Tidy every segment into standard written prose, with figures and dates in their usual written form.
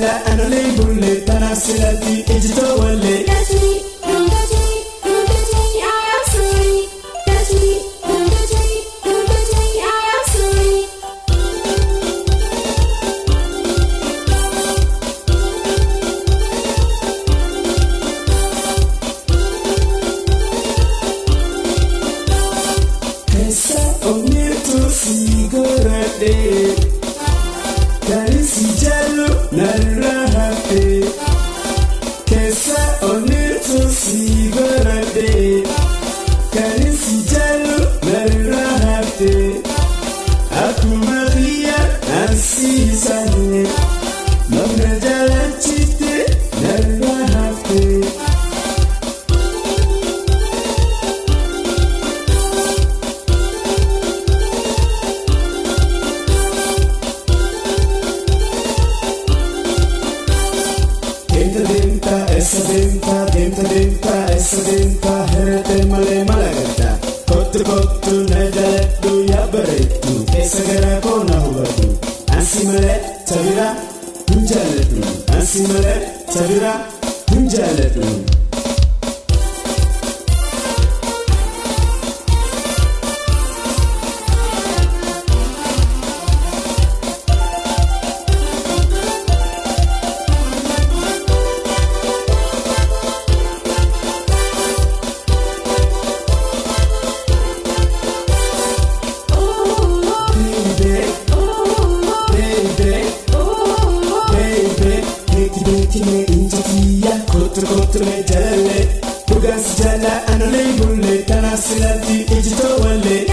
jala anole bulle tanasilati ejito wale. Karisi jalo narahate kesa onirtu sigorade Karisi jalo narahate aku Maria ansisane Mabna jalan cite narahate Essa denta, herete male malagata. Kottu najalettu ya berettu. Essa gara kona hubatu. Ansi male tabira hunjalettu. Ansi male tabira hunjalettu. Kine injitiya kotu me jalalle Bugas jala anole bulle tanasilati ejito wale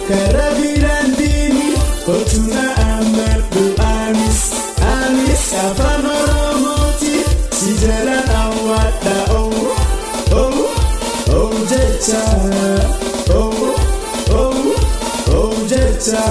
Karabirandini Kotuna amerdu Anis Afanoromoti Sijala awada jecha jecha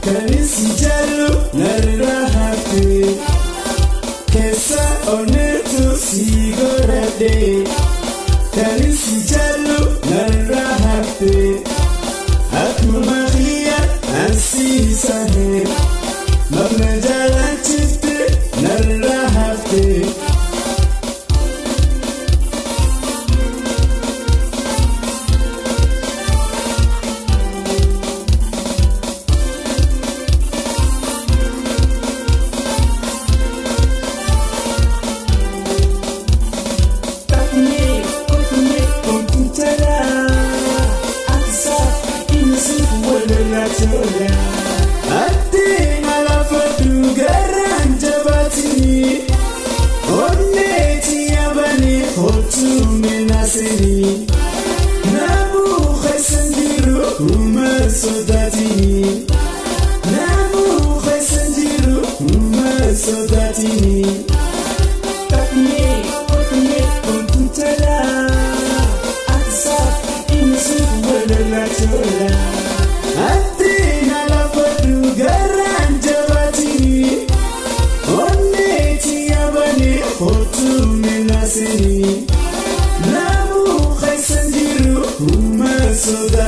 Karisi jalo narahate kesa onetu sigorade Karisi jalo narahate aku Maria ansisane Mabna jalan cite narahate Atina la fatu garanja batini Onneti abani hotu menasini Namu khasandiru umar sodatini Namu khasandiru umar sodatini Takne kontutala Aksa insu wala chola chola Atina la padu garan jawati Onne tiyabani khotu menasini Namu khaisanjiru kuma soda